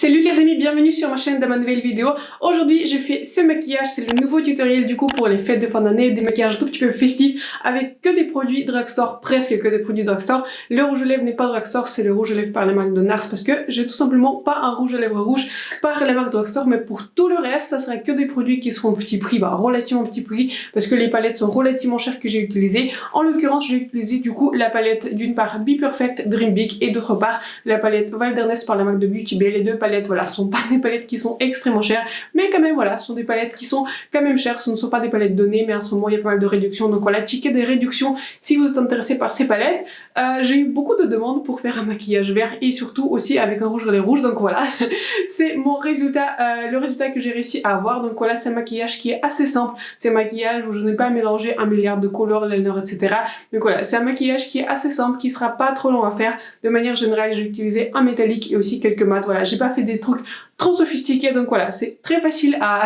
Salut les amis, bienvenue sur ma chaîne dans ma nouvelle vidéo. Aujourd'hui je fais ce maquillage, c'est le nouveau tutoriel du coup pour les fêtes de fin d'année, des maquillages tout petit peu festifs avec que des produits drugstore, presque que des produits drugstore. Le rouge à lèvres n'est pas drugstore, c'est le rouge à lèvres par la marque de NARS parce que j'ai tout simplement pas un rouge à lèvres rouge par la marque drugstore, mais pour tout le reste ça sera que des produits qui seront au petit prix, relativement petit prix parce que les palettes sont relativement chères que j'ai utilisées. En l'occurrence j'ai utilisé du coup la palette d'une part Be Perfect Dream Big et d'autre part la palette Wilderness par la marque de Beauty Bay. Les deux palettes voilà, ce sont pas des palettes qui sont extrêmement chères, mais quand même voilà, ce sont des palettes qui sont quand même chères, ce ne sont pas des palettes données, mais en ce moment il y a pas mal de réductions, donc voilà, checkez des réductions si vous êtes intéressé par ces palettes. J'ai eu beaucoup de demandes pour faire un maquillage vert et surtout aussi avec un rouge à lèvres rouge, donc voilà, c'est mon résultat, le résultat que j'ai réussi à avoir. Donc voilà, c'est un maquillage qui est assez simple, c'est un maquillage où je n'ai pas mélangé un milliard de couleurs, liner, etc. Donc voilà, c'est un maquillage qui est assez simple, qui sera pas trop long à faire. De manière générale, j'ai utilisé un métallique et aussi quelques mat, voilà, j'ai pas fait des trucs trop sophistiqués, donc voilà, c'est très facile à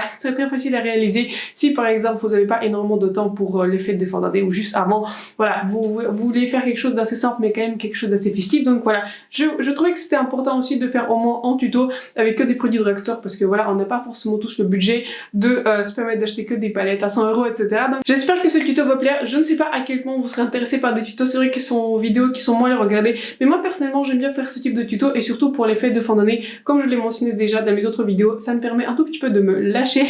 réaliser si par exemple vous n'avez pas énormément de temps pour les fêtes de fin d'année ou juste avant, voilà, vous voulez faire quelque chose d'assez simple mais quand même quelque chose d'assez festif. Donc voilà, je trouvais que c'était important aussi de faire au moins en tuto avec que des produits drugstore parce que voilà, on n'a pas forcément tous le budget de se permettre d'acheter que des palettes à 100 €, etc. Donc j'espère que ce tuto va plaire. Je ne sais pas à quel point vous serez intéressé par des tutos, c'est vrai que ce sont vidéos qui sont moins les regarder, mais moi personnellement j'aime bien faire ce type de tuto et surtout pour les fêtes de fin d'année, comme je l'ai mentionné déjà dans mes autres vidéos, ça me permet un tout petit peu de me lâcher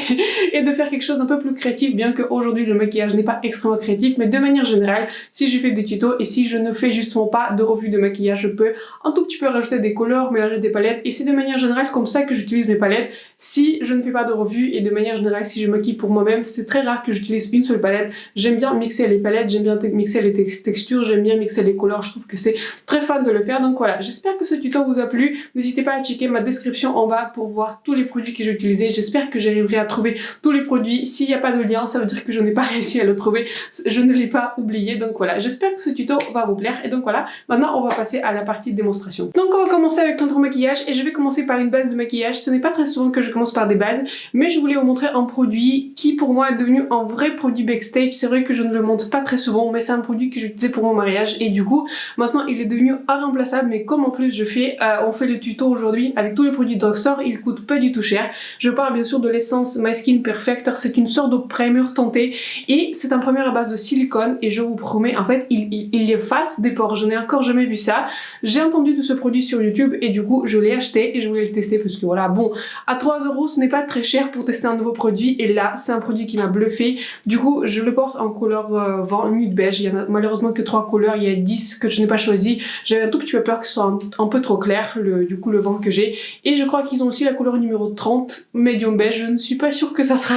et de faire quelque chose d'un peu plus créatif, bien qu'aujourd'hui le maquillage n'est pas extrêmement créatif, mais de manière générale, si je fais des tutos et si je ne fais justement pas de revue de maquillage, je peux un tout petit peu rajouter des couleurs, mélanger des palettes, et c'est de manière générale comme ça que j'utilise mes palettes. Si je ne fais pas de revue et de manière générale si je maquille pour moi-même, c'est très rare que j'utilise une seule palette. J'aime bien mixer les palettes, j'aime bien mixer les textures, j'aime bien mixer les couleurs, je trouve que c'est très fun de le faire. Donc voilà, j'espère que ce tuto vous a plu. N'hésitez pas à checker ma description en bas pour voir tous les produits que j'ai utilisés. J'espère que j'arriverai à trouver tous les produits. S'il n'y a pas de lien, ça veut dire que je n'ai pas réussi à le trouver. Je ne l'ai pas oublié. Donc voilà, j'espère que ce tuto va vous plaire. Et donc voilà, maintenant on va passer à la partie démonstration. Donc on va commencer avec notre maquillage et je vais commencer par une base de maquillage. Ce n'est pas très souvent que je commence par des bases, mais je voulais vous montrer un produit qui pour moi est devenu un vrai produit backstage. C'est vrai que je ne le montre pas très souvent, mais c'est un produit que j'utilisais pour mon mariage et du coup maintenant il est devenu irremplaçable. Mais comme en plus on fait le tuto aujourd'hui avec tous les produits drugstore, il coûte pas du tout cher. Je parle bien sûr de l'essence My Skin Perfector, c'est une sorte de primer teinté et c'est un primer à base de silicone et je vous promets, en fait, il efface des pores. Je n'ai encore jamais vu ça. J'ai entendu de ce produit sur YouTube et du coup je l'ai acheté et je voulais le tester parce que voilà, bon, à 3 € ce n'est pas très cher pour tester un nouveau produit et là c'est un produit qui m'a bluffé. Du coup je le porte en couleur vent nude beige. Il y en a malheureusement que 3 couleurs, il y a 10 que je n'ai pas choisi. J'avais un tout petit peu peur que ce soit un peu trop clair du coup le vent que j'ai, et je crois qu'ils ont aussi la couleur numéro 30 medium beige. Je ne suis pas sûre que ça sera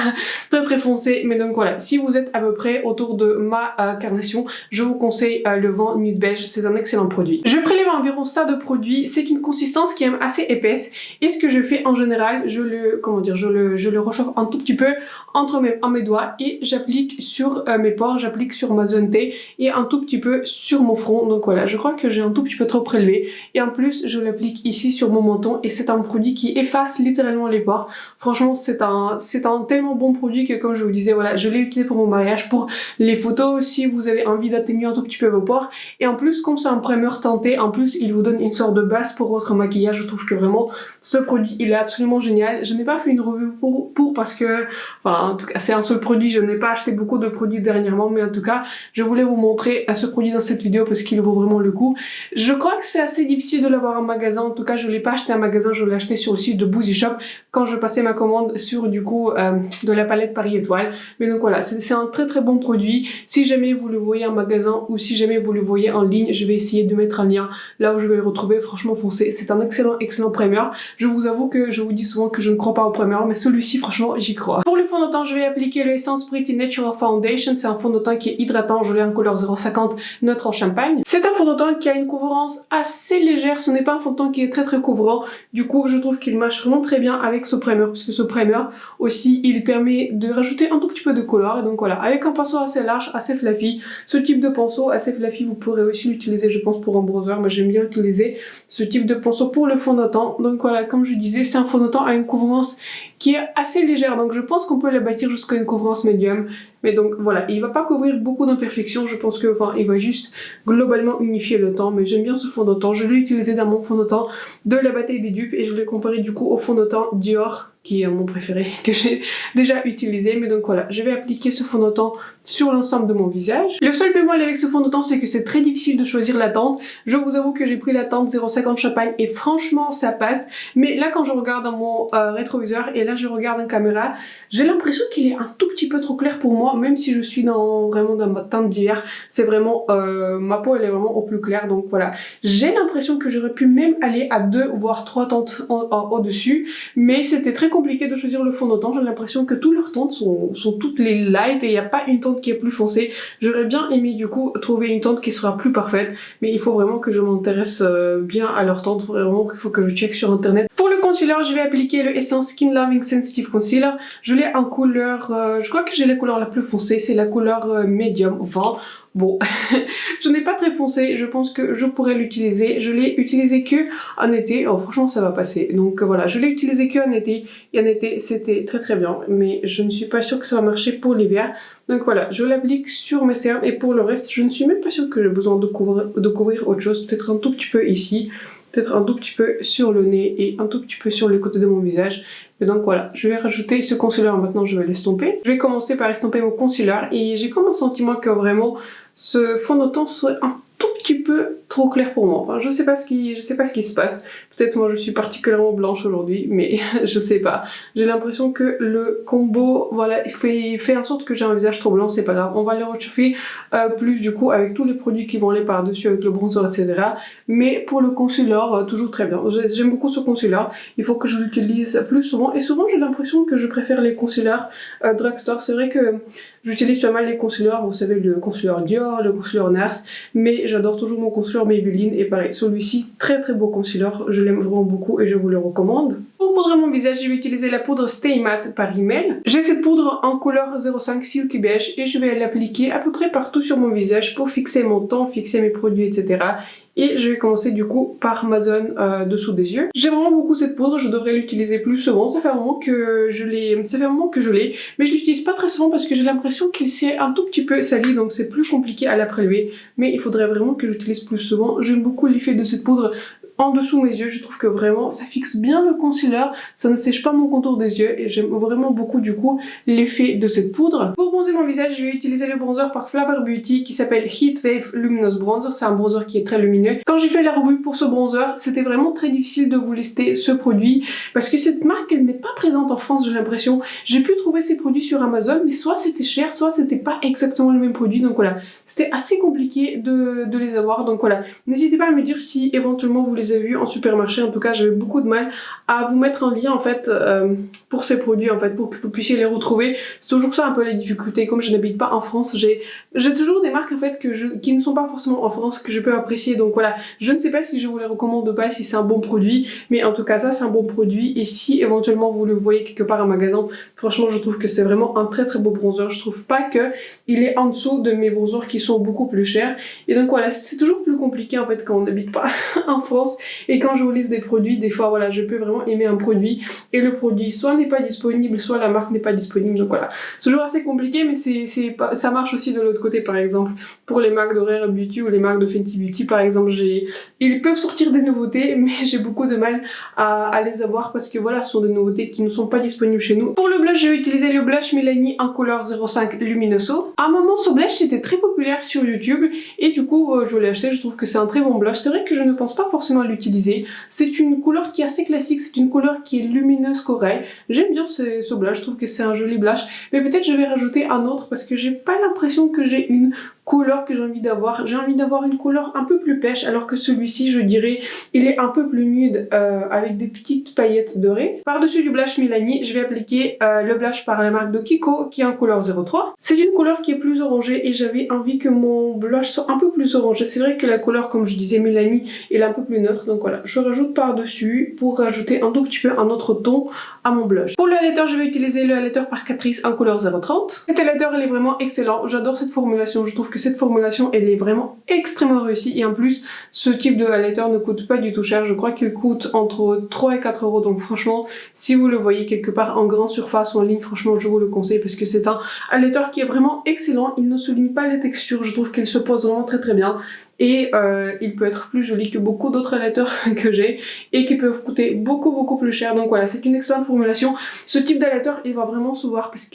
très très foncé, mais donc voilà, si vous êtes à peu près autour de ma carnation, je vous conseille le vent nude beige, c'est un excellent produit. Je prélève environ ça de produit, c'est une consistance qui est même assez épaisse et ce que je fais en général, je le réchauffe un tout petit peu entre mes doigts et j'applique sur mes pores, j'applique sur ma zone T et un tout petit peu sur mon front. Donc voilà, je crois que j'ai un tout petit peu trop prélevé et en plus je l'applique ici sur mon menton et c'est un produit qui efface littéralement les pores. Franchement c'est un tellement bon produit que comme je vous disais, voilà, je l'ai utilisé pour mon mariage, pour les photos si vous avez envie d'atténuer un tout petit peu vos pores, et en plus comme c'est un primer teinté, en plus il vous donne une sorte de base pour votre maquillage. Je trouve que vraiment ce produit il est absolument génial. Je n'ai pas fait une revue pour parce que enfin, en tout cas c'est un seul produit, je n'ai pas acheté beaucoup de produits dernièrement, mais en tout cas je voulais vous montrer ce produit dans cette vidéo parce qu'il vaut vraiment le coup. Je crois que c'est assez difficile de l'avoir en magasin, en tout cas je l'ai pas acheté en magasin, je l'ai acheté sur le site de Boozy Shop quand je passais ma commande sur du coup de la palette Paris Étoile. Mais donc voilà, c'est un très très bon produit. Si jamais vous le voyez en magasin ou si jamais vous le voyez en ligne, je vais essayer de mettre un lien là où je vais le retrouver. Franchement foncez, c'est un excellent primer. Je vous avoue que je vous dis souvent que je ne crois pas au primer, mais celui-ci franchement j'y crois. Pour le fond de teint, je vais appliquer le Essence Pretty Natural Foundation. C'est un fond de teint qui est hydratant, je l'ai en couleur 050 neutre en champagne. C'est un fond de teint qui a une couvrance assez légère, ce n'est pas un fond de teint qui est très très couvrant. Du coup je trouve qu'il marche vraiment très bien avec ce primer parce que ce primer aussi il permet de rajouter un tout petit peu de couleur. Et donc voilà, avec un pinceau assez large, assez fluffy, ce type de pinceau assez fluffy vous pourrez aussi l'utiliser je pense pour un bronzer, mais j'aime bien utiliser ce type de pinceau pour le fond de teint. Donc voilà, comme je disais, c'est un fond de teint à une couvrance qui est assez légère, donc je pense qu'on peut la bâtir jusqu'à une couvrance médium. Mais donc voilà, il va pas couvrir beaucoup d'imperfections, je pense que, enfin, il va juste globalement unifier le teint, mais j'aime bien ce fond de teint. Je l'ai utilisé dans mon fond de teint de la bataille des dupes et je l'ai comparé du coup au fond de teint Dior, qui est mon préféré, que j'ai déjà utilisé. Mais donc voilà, je vais appliquer ce fond de teint sur l'ensemble de mon visage. Le seul bémol avec ce fond de teint, c'est que c'est très difficile de choisir la teinte. Je vous avoue que j'ai pris la teinte 0,50 Champagne et franchement ça passe. Mais là quand je regarde dans mon rétroviseur et là je regarde en caméra, j'ai l'impression qu'il est un tout petit peu trop clair pour moi, même si je suis vraiment dans ma teinte d'hiver. C'est vraiment, ma peau elle est vraiment au plus clair, donc voilà. J'ai l'impression que j'aurais pu même aller à 2 voire 3 teintes au-dessus, mais c'était très compliqué de choisir le fond de teint. J'ai l'impression que toutes leurs teintes sont toutes les light et il n'y a pas une teinte qui est plus foncée. J'aurais bien aimé du coup trouver une teinte qui sera plus parfaite, mais il faut vraiment que je m'intéresse bien à leur teinte, vraiment qu'il faut que je check sur internet. Pour le concealer, je vais appliquer le Essence Skin Loving Sensitive Concealer. Je l'ai en couleur, je crois que j'ai la couleur la plus foncée, c'est la couleur médium, enfin bon, ce n'est pas très foncé, je pense que je pourrais l'utiliser. Je l'ai utilisé que en été, oh, franchement ça va passer. Donc voilà, je l'ai utilisé que en été, et en été c'était très bien, mais je ne suis pas sûre que ça va marcher pour l'hiver. Donc voilà, je l'applique sur mes cernes et pour le reste, je ne suis même pas sûre que j'ai besoin de couvrir autre chose, peut-être un tout petit peu ici, peut-être un tout petit peu sur le nez et un tout petit peu sur les côtés de mon visage. Et donc voilà, je vais rajouter ce concealer, maintenant je vais l'estomper. Je vais commencer par estomper mon concealer et j'ai comme un sentiment que vraiment ce fond de teint soit un tout petit peu trop clair pour moi. Enfin, je sais pas ce qui se passe. Peut-être moi je suis particulièrement blanche aujourd'hui, mais je sais pas. J'ai l'impression que le combo, voilà, fait en sorte que j'ai un visage trop blanc, c'est pas grave. On va le réchauffer plus du coup avec tous les produits qui vont aller par-dessus, avec le bronzer, etc. Mais pour le concealer, toujours très bien. J'aime beaucoup ce concealer. Il faut que je l'utilise plus souvent. Et souvent j'ai l'impression que je préfère les concealers drugstore. C'est vrai que j'utilise pas mal les concealers, vous savez, le concealer Dior, le concealer NARS, mais j'adore toujours mon concealer Maybelline et pareil, celui-ci, très beau concealer, je l'aime vraiment beaucoup et je vous le recommande. Pour poudrer mon visage, je vais utiliser la poudre Stay Matte par Rimmel. J'ai cette poudre en couleur 05 Silky Beige et je vais l'appliquer à peu près partout sur mon visage pour fixer mon teint, fixer mes produits, etc. Et je vais commencer du coup par ma zone dessous des yeux. J'aime vraiment beaucoup cette poudre, je devrais l'utiliser plus souvent. Ça fait un moment que je l'ai, mais je l'utilise pas très souvent parce que j'ai l'impression qu'il s'est un tout petit peu sali, donc c'est plus compliqué à la prélever. Mais il faudrait vraiment que j'utilise plus souvent. J'aime beaucoup l'effet de cette poudre en dessous mes yeux, je trouve que vraiment ça fixe bien le concealer, ça ne sèche pas mon contour des yeux et j'aime vraiment beaucoup du coup l'effet de cette poudre. Pour bronzer mon visage, je vais utiliser le bronzer par Flower Beauty qui s'appelle Heat Wave Luminous Bronzer. C'est un bronzer qui est très lumineux. Quand j'ai fait la revue pour ce bronzer, c'était vraiment très difficile de vous lister ce produit parce que cette marque elle n'est pas présente en France, j'ai l'impression. J'ai pu trouver ces produits sur Amazon mais soit c'était cher, soit c'était pas exactement le même produit, donc voilà. C'était assez compliqué de les avoir, donc voilà. N'hésitez pas à me dire si éventuellement vous les avez vus en supermarché. En tout cas j'avais beaucoup de mal à vous mettre en lien en fait pour ces produits en fait, pour que vous puissiez les retrouver. C'est toujours ça un peu les difficultés, comme je n'habite pas en France, j'ai toujours des marques en fait qui ne sont pas forcément en France que je peux apprécier, donc voilà, je ne sais pas si je vous les recommande ou pas, si c'est un bon produit, mais en tout cas ça c'est un bon produit et si éventuellement vous le voyez quelque part en magasin, franchement je trouve que c'est vraiment un très beau bronzer. Je trouve pas que il est en dessous de mes bronzers qui sont beaucoup plus chers et donc voilà, c'est toujours plus compliqué en fait quand on n'habite pas en France et quand je vous liste des produits, des fois voilà, je peux vraiment aimer un produit et le produit soit n'est pas disponible, soit la marque n'est pas disponible, donc voilà, c'est toujours assez compliqué, mais ça marche aussi de l'autre côté. Par exemple pour les marques de Rare Beauty ou les marques de Fenty Beauty par exemple, ils peuvent sortir des nouveautés mais j'ai beaucoup de mal à les avoir parce que voilà, ce sont des nouveautés qui ne sont pas disponibles chez nous. Pour le blush, je vais utiliser le blush Milani en couleur 05 Luminoso. À un moment ce blush était très populaire sur YouTube et du coup je l'ai acheté, je trouve que c'est un très bon blush. C'est vrai que je ne pense pas forcément à l'utiliser, c'est une couleur qui est assez classique, c'est une couleur qui est lumineuse qu'oreille. J'aime bien ce blush, je trouve que c'est un joli blush, mais peut-être je vais rajouter un autre parce que j'ai pas l'impression que j'ai une couleur que j'ai envie d'avoir. J'ai envie d'avoir une couleur un peu plus pêche, alors que celui-ci je dirais il est un peu plus nude avec des petites paillettes dorées. Par dessus du blush Milani, je vais appliquer le blush par la marque de Kiko qui est en couleur 03. C'est une couleur qui est plus orangée et j'avais envie que mon blush soit un peu plus orangé. C'est vrai que la couleur, comme je disais, Milani elle est un peu plus neutre, donc voilà, je rajoute par dessus pour rajouter un tout petit peu un autre ton à mon blush. Pour le highlighter, je vais utiliser le highlighter par Catrice en couleur 030. Cet highlighter il est vraiment excellent, j'adore cette formulation, je trouve que que cette formulation elle est vraiment extrêmement réussie et en plus ce type de highlighter ne coûte pas du tout cher. Je crois qu'il coûte entre 3 et 4 euros, donc franchement si vous le voyez quelque part en grande surface ou en ligne, franchement je vous le conseille parce que c'est un highlighter qui est vraiment excellent. Il ne souligne pas les textures, je trouve qu'il se pose vraiment très bien. Et il peut être plus joli que beaucoup d'autres highlighters que j'ai et qui peuvent coûter beaucoup plus cher. Donc voilà, c'est une excellente formulation. Ce type d'highlighter il va vraiment se voir parce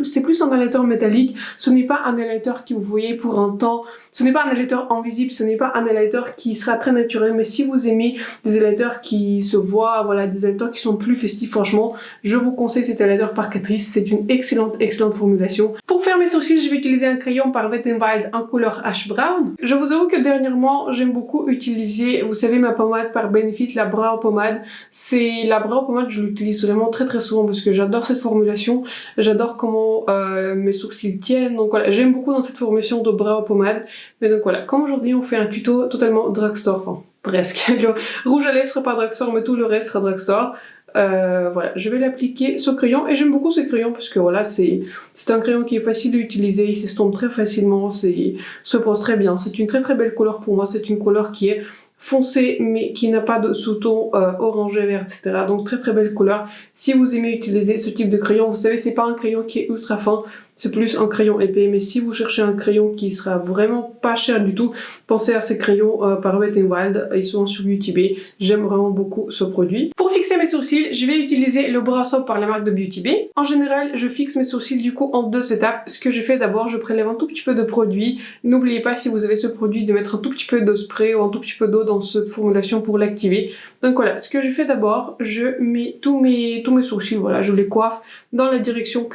c'est plus un highlighter métallique. Ce n'est pas un highlighter que vous voyez pour un temps, ce n'est pas un highlighter invisible, ce n'est pas un highlighter qui sera très naturel. Mais si vous aimez des highlighters qui se voient, voilà, des highlighters qui sont plus festifs, franchement je vous conseille cet highlighter par Catrice. C'est une excellente formulation. Pour faire mes sourcils, je vais utiliser un crayon par Wet n Wild en couleur Ash Brown. Je vous avoue que dernièrement j'aime beaucoup utiliser, vous savez, ma pommade par Benefit, la Brow Pommade. C'est la Brow Pommade, je l'utilise vraiment très souvent parce que j'adore cette formulation, j'adore comment mes sourcils tiennent. Donc voilà, j'aime beaucoup dans cette formulation de Brow Pommade. Mais donc voilà, comme aujourd'hui on fait un tuto totalement drugstore, enfin presque. Le rouge à lèvres sera pas drugstore mais tout le reste sera drugstore. Voilà, je vais l'appliquer ce crayon et j'aime beaucoup ce crayon parce que voilà, c'est un crayon qui est facile à utiliser, il s'estompe très facilement, se pose très bien. C'est une très belle couleur pour moi, c'est une couleur qui est foncé mais qui n'a pas de sous-ton orangé, vert, etc. Donc très belle couleur. Si vous aimez utiliser ce type de crayon, vous savez c'est pas un crayon qui est ultra fin, c'est plus un crayon épais. Mais si vous cherchez un crayon qui sera vraiment pas cher du tout, pensez à ces crayons par Wet n Wild, ils sont sur Beauty Bay. J'aime vraiment beaucoup ce produit. Pour fixer mes sourcils, je vais utiliser le Brow Soap par la marque de Beauty Bay. En général, je fixe mes sourcils du coup en 2 étapes. Ce que je fais d'abord, je prélève un tout petit peu de produit. N'oubliez pas, si vous avez ce produit, de mettre un tout petit peu de spray ou un tout petit peu d'eau dans cette formulation pour l'activer. Donc voilà, ce que je fais d'abord, je mets tous mes sourcils, voilà, je les coiffe dans la direction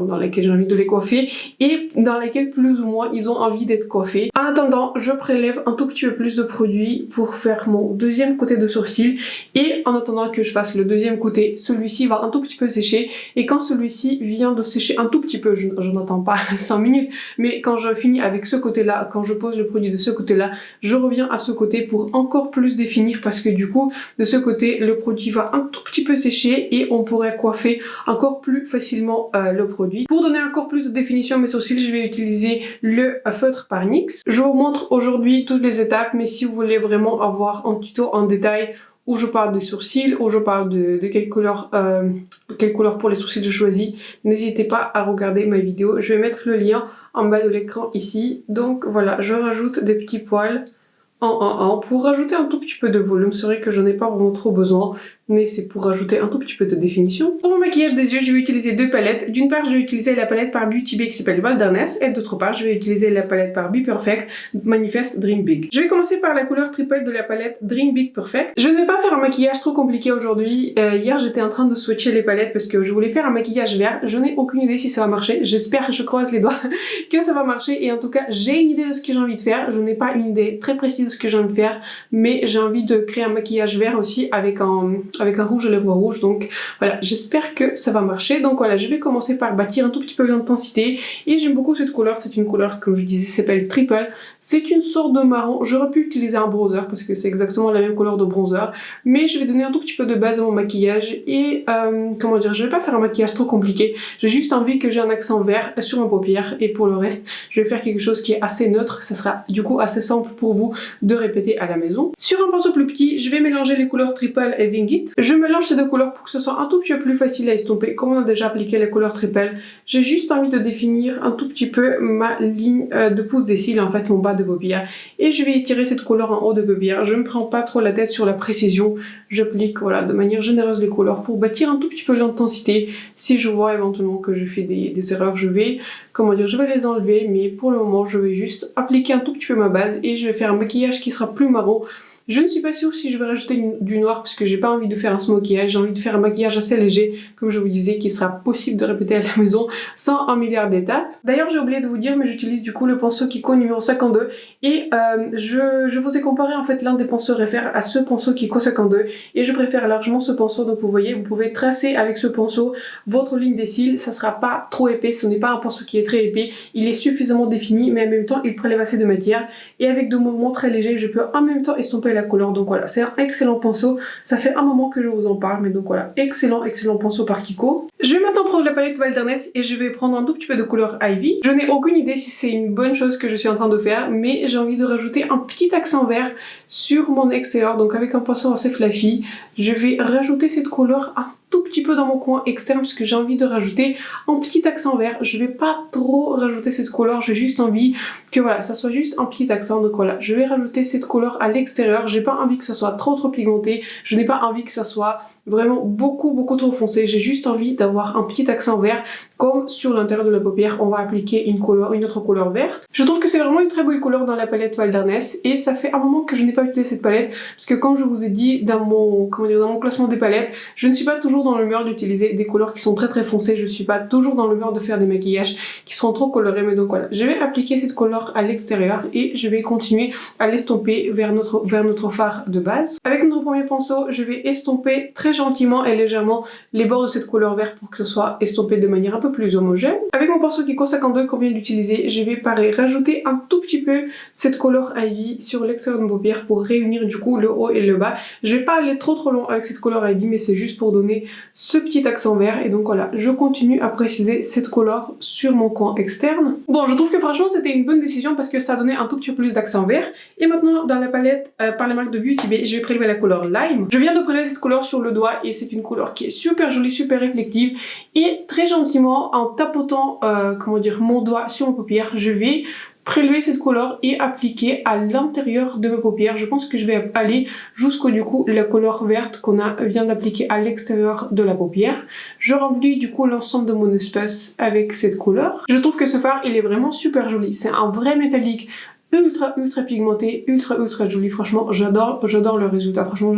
dans laquelle j'ai envie de les coiffer et dans laquelle plus ou moins ils ont envie d'être coiffés. En attendant, je prélève un tout petit peu plus de produit pour faire mon deuxième côté de sourcil et en attendant que je fasse le deuxième côté, celui-ci va un tout petit peu sécher et quand celui-ci vient de sécher un tout petit peu, je n'attends pas 5 minutes, mais quand je finis avec ce côté-là, quand je pose le produit de ce côté-là, je reviens à ce côté pour encore plus définir parce que du coup, de ce côté, le produit va un tout petit peu sécher et on pourrait coiffer encore plus facilement le produit. Pour donner encore plus de définition à mes sourcils, je vais utiliser le feutre par NYX. Je vous montre aujourd'hui toutes les étapes, mais si vous voulez vraiment avoir un tuto en détail où je parle des sourcils, où je parle de quelle couleur pour les sourcils je choisis, n'hésitez pas à regarder ma vidéo. Je vais mettre le lien en bas de l'écran ici. Donc voilà, je rajoute des petits poils pour rajouter un tout petit peu de volume. C'est vrai que j'en ai pas vraiment trop besoin, mais c'est pour rajouter un tout petit peu de définition. Pour mon maquillage des yeux, je vais utiliser 2 palettes. D'une part, je vais utiliser la palette par Beauty Bay qui s'appelle Wilderness, et d'autre part, je vais utiliser la palette par Be Perfect Manifest Dream Big. Je vais commencer par la couleur triple de la palette Dream Big Perfect. Je ne vais pas faire un maquillage trop compliqué aujourd'hui. Hier, j'étais en train de switcher les palettes parce que je voulais faire un maquillage vert. Je n'ai aucune idée si ça va marcher. J'espère, je croise les doigts, que ça va marcher. Et en tout cas, j'ai une idée de ce que j'ai envie de faire. Je n'ai pas une idée très précise de ce que j'ai envie de faire, mais j'ai envie de créer un maquillage vert aussi avec un rouge à lèvres rouge. Donc voilà, j'espère que ça va marcher. Donc voilà, je vais commencer par bâtir un tout petit peu l'intensité et j'aime beaucoup cette couleur. C'est une couleur, comme je disais, s'appelle Triple. C'est une sorte de marron. J'aurais pu utiliser un bronzer parce que c'est exactement la même couleur de bronzer, mais je vais donner un tout petit peu de base à mon maquillage et comment dire, je vais pas faire un maquillage trop compliqué. J'ai juste envie que j'ai un accent vert sur mes paupières et pour le reste, je vais faire quelque chose qui est assez neutre. Ça sera du coup assez simple pour vous de répéter à la maison. Sur un pinceau plus petit, je vais mélanger les couleurs Triple et Wing It. Je mélange ces deux couleurs pour que ce soit un tout petit peu plus facile à estomper. Comme on a déjà appliqué les couleurs Triple, j'ai juste envie de définir un tout petit peu ma ligne de pouce des cils, en fait mon bas de paupière. Et je vais étirer cette couleur en haut de paupière. Je ne me prends pas trop la tête sur la précision. J'applique voilà, de manière généreuse les couleurs pour bâtir un tout petit peu l'intensité. Si je vois éventuellement que je fais des erreurs, je vais les enlever, mais pour le moment je vais juste appliquer un tout petit peu ma base et je vais faire un maquillage qui sera plus marron. Je ne suis pas sûre si je vais rajouter du noir parce que j'ai pas envie de faire un smokey eye, j'ai envie de faire un maquillage assez léger, comme je vous disais, qui sera possible de répéter à la maison sans un milliard d'étapes. D'ailleurs, j'ai oublié de vous dire, mais j'utilise du coup le pinceau Kiko numéro 52 et je vous ai comparé en fait l'un des pinceaux réfère à ce pinceau Kiko 52 et je préfère largement ce pinceau. Donc vous voyez, vous pouvez tracer avec ce pinceau votre ligne des cils, ça sera pas trop épais, ce n'est pas un pinceau qui est très épais, il est suffisamment défini mais en même temps il prélève assez de matière et avec des mouvements très légers, je peux en même temps estomper la couleur. Donc voilà, c'est un excellent pinceau. Ça fait un moment que je vous en parle, mais donc voilà, excellent pinceau par Kiko. Je vais maintenant prendre la palette Wilderness et je vais prendre un tout petit peu de couleur Ivy. Je n'ai aucune idée si c'est une bonne chose que je suis en train de faire, mais j'ai envie de rajouter un petit accent vert sur mon extérieur. Donc avec un pinceau assez fluffy, je vais rajouter cette couleur un tout petit peu dans mon coin externe parce que j'ai envie de rajouter un petit accent vert. Je vais pas trop rajouter cette couleur, j'ai juste envie que voilà, ça soit juste un petit accent. Donc voilà, je vais rajouter cette couleur à l'extérieur. J'ai pas envie que ce soit trop pigmenté, je n'ai pas envie que ce soit vraiment beaucoup trop foncé. J'ai juste envie d'avoir un petit accent vert comme sur l'intérieur de la paupière. On va appliquer une autre couleur verte. Je trouve que c'est vraiment une très belle couleur dans la palette Wilderness et ça fait un moment que je n'ai pas utilisé cette palette parce que comme je vous ai dit dans mon classement des palettes, je ne suis pas toujours dans l'humeur d'utiliser des couleurs qui sont très foncées. Je suis pas toujours dans l'humeur de faire des maquillages qui seront trop colorés, mais donc voilà, je vais appliquer cette couleur à l'extérieur et je vais continuer à l'estomper vers notre fard de base. Avec notre premier pinceau, je vais estomper très gentiment et légèrement les bords de cette couleur verte pour que ce soit estompé de manière un peu plus homogène. Avec mon pinceau Kiko 52 qu'on vient d'utiliser, je vais pareil rajouter un tout petit peu cette couleur Ivy sur l'extérieur de ma paupière pour réunir du coup le haut et le bas. Je vais pas aller trop long avec cette couleur Ivy, mais c'est juste pour donner ce petit accent vert. Et donc voilà, je continue à préciser cette couleur sur mon coin externe. Bon, je trouve que franchement c'était une bonne décision parce que ça a donné un tout petit peu plus d'accent vert. Et maintenant dans la palette par la marque de Beauty Bay, je vais prélever la couleur Lime. Je viens de prélever cette couleur sur le doigt et c'est une couleur qui est super jolie, super réflective. Et très gentiment, en tapotant mon doigt sur ma paupière, je vais prélever cette couleur et appliquer à l'intérieur de mes paupières. Je pense que je vais aller jusqu'au du coup la couleur verte qu'on vient d'appliquer à l'extérieur de la paupière. Je remplis du coup l'ensemble de mon espace avec cette couleur. Je trouve que ce fard il est vraiment super joli. C'est un vrai métallique ultra pigmenté, ultra joli. Franchement j'adore le résultat, franchement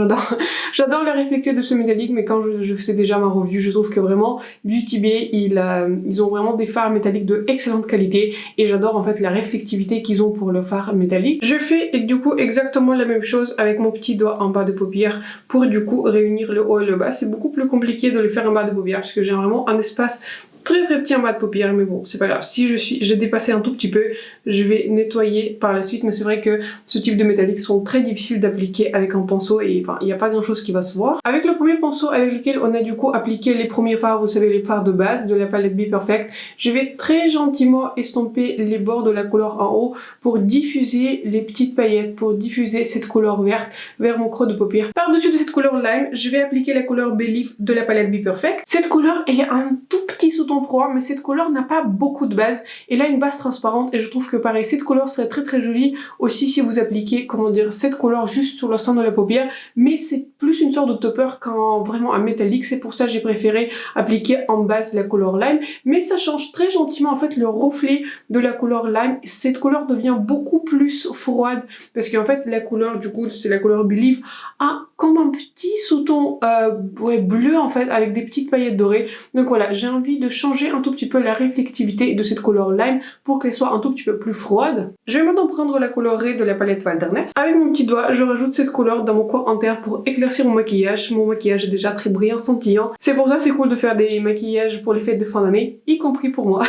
j'adore le réflecté de ce métallique. Mais quand je faisais déjà ma review, je trouve que vraiment Beauty Bay ils ont vraiment des fards métalliques de excellente qualité et j'adore en fait la réflectivité qu'ils ont pour le fard métallique. Je fais du coup exactement la même chose avec mon petit doigt en bas de paupière pour du coup réunir le haut et le bas. C'est beaucoup plus compliqué de le faire en bas de paupière parce que j'ai vraiment un espace très petit en bas de paupière, mais bon c'est pas grave. Si j'ai dépassé un tout petit peu, je vais nettoyer par la suite. Mais c'est vrai que ce type de métalliques sont très difficiles d'appliquer avec un pinceau et enfin il n'y a pas grand chose qui va se voir. Avec le premier pinceau avec lequel on a du coup appliqué les premiers fards, vous savez les fards de base de la palette Be Perfect, je vais très gentiment estomper les bords de la couleur en haut pour diffuser les petites paillettes, pour diffuser cette couleur verte vers mon creux de paupière. Par dessus de cette couleur lime, je vais appliquer la couleur Believe de la palette Be Perfect. Cette couleur elle est un tout petit sous-ton froid, mais cette couleur n'a pas beaucoup de base. Elle a une base transparente et je trouve que pareil, cette couleur serait très jolie aussi si vous appliquez, cette couleur juste sur le centre de la paupière. Mais c'est plus une sorte de topper qu'en vraiment un métallique. C'est pour ça que j'ai préféré appliquer en base la couleur lime. Mais ça change très gentiment en fait le reflet de la couleur lime. Cette couleur devient beaucoup plus froide parce qu'en fait la couleur du coup, c'est la couleur Believe, a comme un petit sous-ton bleu en fait avec des petites paillettes dorées. Donc voilà, j'ai envie de changer un tout petit peu la réflectivité de cette couleur lime pour qu'elle soit un tout petit peu plus froide. Je vais maintenant prendre la couleur Ray de la palette Wilderness. Avec mon petit doigt, je rajoute cette couleur dans mon coin interne pour éclaircir mon maquillage. Mon maquillage est déjà très brillant, scintillant. C'est pour ça c'est cool de faire des maquillages pour les fêtes de fin d'année, y compris pour moi.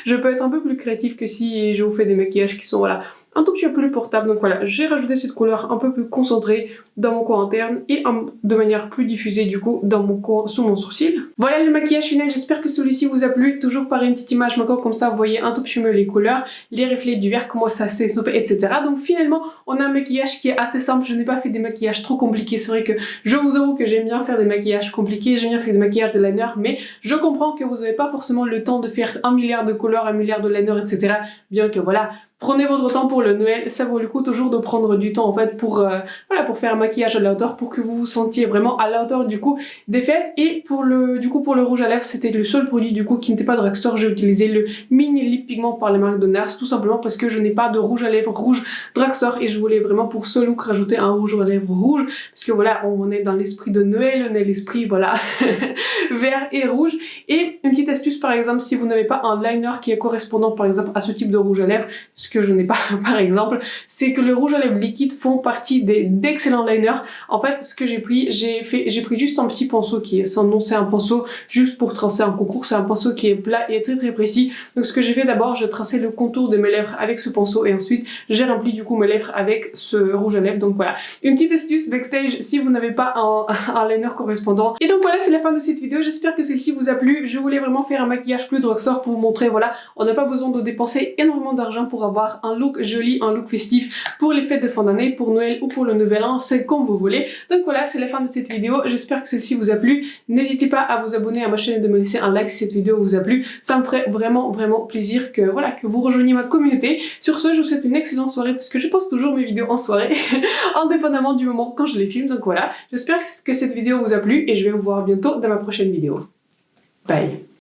Je peux être un peu plus créatif que si je vous fais des maquillages qui sont voilà un tout petit peu plus portable. Donc voilà, j'ai rajouté cette couleur un peu plus concentrée dans mon coin interne et de manière plus diffusée du coup dans mon coin sous mon sourcil. Voilà le maquillage final, j'espère que celui-ci vous a plu. Toujours par une petite image encore comme ça, vous voyez un tout petit peu les couleurs, les reflets du verre, comment ça s'est stoppé, etc. Donc finalement, on a un maquillage qui est assez simple. Je n'ai pas fait des maquillages trop compliqués. C'est vrai que je vous avoue que j'aime bien faire des maquillages compliqués, j'aime bien faire des maquillages de liner, mais je comprends que vous n'avez pas forcément le temps de faire 1 milliard de couleurs, 1 milliard de liner, etc. Bien que voilà, prenez votre temps pour le Noël, ça vaut le coup toujours de prendre du temps en fait pour pour faire un maquillage à la hauteur, pour que vous vous sentiez vraiment à la hauteur du coup des fêtes. Et pour le rouge à lèvres, c'était le seul produit du coup qui n'était pas drugstore. J'ai utilisé le mini lip pigment par la marque de NARS, tout simplement parce que je n'ai pas de rouge à lèvres rouge drugstore et je voulais vraiment pour ce look rajouter un rouge à lèvres rouge parce que voilà, on est dans l'esprit de Noël, on est l'esprit voilà vert et rouge. Et une petite astuce par exemple, si vous n'avez pas un liner qui est correspondant par exemple à ce type de rouge à lèvres, ce que je n'ai pas par exemple, c'est que le rouge à lèvres liquide font partie d'excellents liner. En fait, ce que j'ai pris juste un petit pinceau qui est sans nom, c'est un pinceau juste pour tracer un contour, c'est un pinceau qui est plat et très très précis. Donc ce que j'ai fait d'abord, j'ai tracé le contour de mes lèvres avec ce pinceau et ensuite j'ai rempli du coup mes lèvres avec ce rouge à lèvres. Donc voilà, une petite astuce backstage si vous n'avez pas un liner correspondant. Et donc voilà, c'est la fin de cette vidéo, j'espère que celle-ci vous a plu. Je voulais vraiment faire un maquillage plus drugstore pour vous montrer, voilà, on n'a pas besoin de dépenser énormément d'argent pour avoir un look joli, un look festif pour les fêtes de fin d'année, pour Noël ou pour le nouvel an, c'est comme vous voulez. Donc voilà, c'est la fin de cette vidéo, j'espère que celle-ci vous a plu. N'hésitez pas à vous abonner à ma chaîne et de me laisser un like si cette vidéo vous a plu, ça me ferait vraiment plaisir que voilà, que vous rejoigniez ma communauté. Sur ce, je vous souhaite une excellente soirée parce que je poste toujours mes vidéos en soirée, indépendamment du moment quand je les filme. Donc voilà, j'espère que cette vidéo vous a plu et je vais vous voir bientôt dans ma prochaine vidéo. Bye.